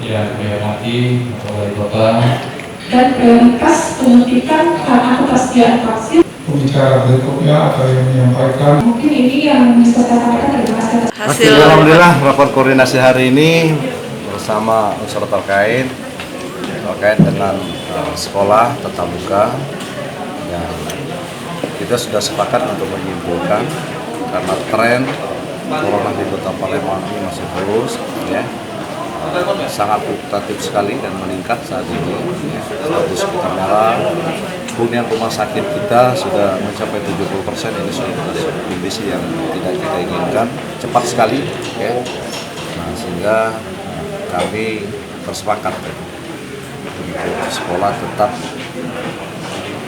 yang dihormati Wali Kota dan prioritas penyuntikan karena kepastian vaksin. Pembicara berikutnya ada yang menyampaikan. Mungkin ini yang bisa saya sampaikan dari Mas Kata. Hasil alhamdulillah rapat koordinasi hari ini bersama unsur terkait dengan sekolah tatap muka, dan kita sudah sepakat untuk menyimpulkan karena tren corona di Kota Palembang ini masih terus sangat fluktuatif sekali dan meningkat saat ini. Status kita merah, hunian rumah sakit kita sudah mencapai 70%. Ini sudah kondisi yang tidak kita inginkan, cepat sekali. Nah, sehingga kami bersepakat untuk sekolah tetap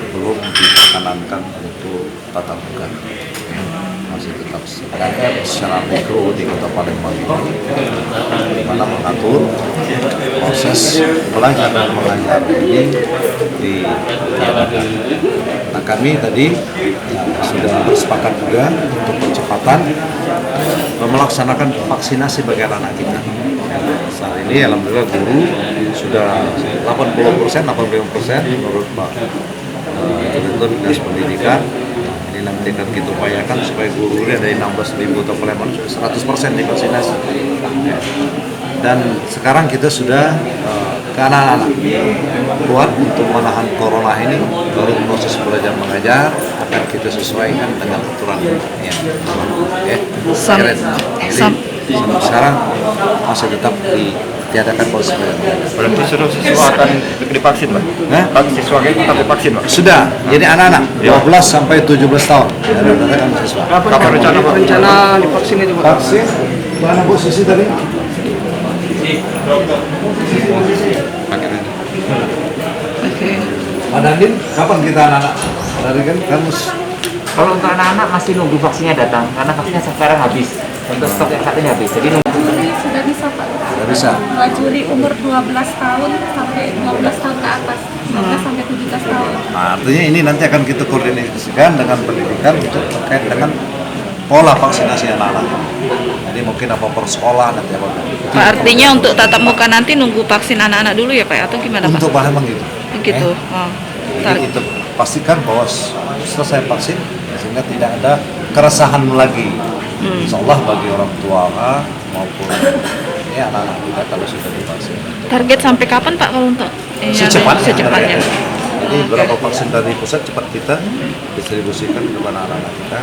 belum diperkenankan untuk tatap muka, masih tetap secara mikro di Kota Palembang ini, di mana mengatur proses belajar dan mengajar ini diadakan. Nah, kami tadi sudah bersepakat juga untuk percepatan melaksanakan vaksinasi bagi anak-anak kita. Saat ini alhamdulillah guru sudah 80% menurut Pak Direktur Dinas Pendidikan. Ini nanti akan kita upayakan supaya guru dari 16.000 atau Palembang 100% divaksinasi. Dan sekarang kita sudah ke anak-anak kuat untuk menahan corona ini. Baru proses belajar mengajar akan kita sesuaikan dengan aturan yang sampai sekarang masih tetap ditiadakan proses belajar. Berarti seluruh siswa akan divaksin, Pak? Siswa akan divaksin, Pak? Sudah, jadi anak-anak 12 sampai 17 tahun. Siswa. Kapan rencana divaksin itu, Pak? Vaksin, mana posisi tadi? Oke. Pak Dandin, kapan kita anak-anak? Tadi kan kamu. Kalau untuk anak-anak masih nunggu vaksinnya datang, karena vaksinnya sekarang habis. Untuk stok yang satunya habis, jadi nunggu. Sudah bisa, Pak. Sudah bisa. Juli umur 12 tahun sampai 15 tahun ke atas, 15 sampai 17 tahun. Nah, artinya ini nanti akan kita koordinasikan dengan pendidikan untuk terkait dengan pola vaksinasi anak-anak. Jadi mungkin apa per sekolah nanti apa. Pak, artinya untuk tatap muka nanti nunggu vaksin anak-anak dulu ya Pak, atau gimana Pak? Untuk Palembang gitu. Begitu. Jadi kita pastikan bahwa selesai vaksin sehingga tidak ada keresahan lagi. Insya Allah bagi orang tua maupun anak-anak kita kalau sudah divaksin. Target sampai kapan Pak kalau untuk secepatnya? Jadi beberapa vaksin dari pusat cepat kita distribusikan kepada anak-anak kita.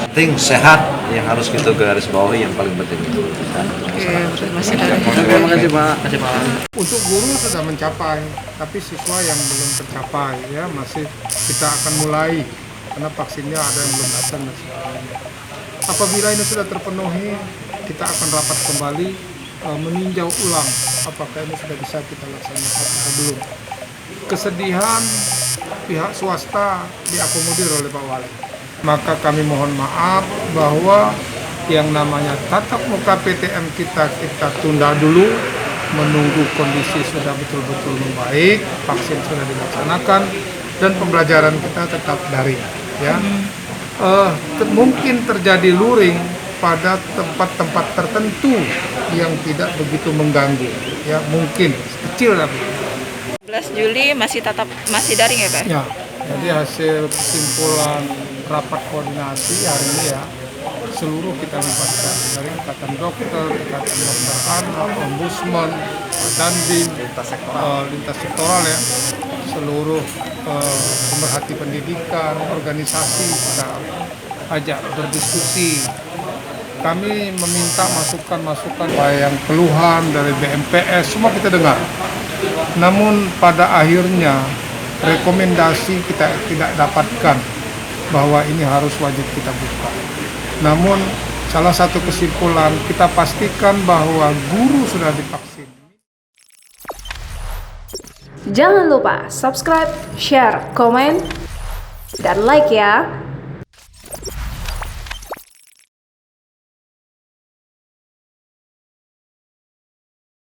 Penting sehat yang harus kita garis bawahi, yang paling penting itu. Terima kasih Pak. Untuk guru sudah mencapai, tapi siswa yang belum tercapai masih kita akan mulai karena vaksinnya ada yang belum datang dan sebagainya. Apabila ini sudah terpenuhi, kita akan rapat kembali meninjau ulang apakah ini sudah bisa kita laksanakan atau belum. Kesedihan pihak swasta diakomodir oleh Pak Wali. Maka kami mohon maaf bahwa yang namanya tatap muka PTM kita tunda dulu, menunggu kondisi sudah betul-betul membaik, vaksin sudah dilaksanakan, dan pembelajaran kita tetap daring. Mungkin terjadi luring pada tempat-tempat tertentu yang tidak begitu mengganggu, mungkin kecil tapi. 11 Juli masih daring ya Pak? Ya, jadi hasil kesimpulan rapat koordinasi hari ini seluruh kita libatkan dari Ikatan Dokter, Ikatan Dokter Anak, Ombudsman, Dandim, lintas sektoral seluruh pemerhati pendidikan, organisasi kita ajak berdiskusi. Kami meminta masukan-masukan yang keluhan dari BMPS, semua kita dengar. Namun pada akhirnya rekomendasi kita tidak dapatkan bahwa ini harus wajib kita buka. Namun salah satu kesimpulan kita pastikan bahwa guru sudah divaksin. Jangan lupa subscribe, share, komen, dan like ya.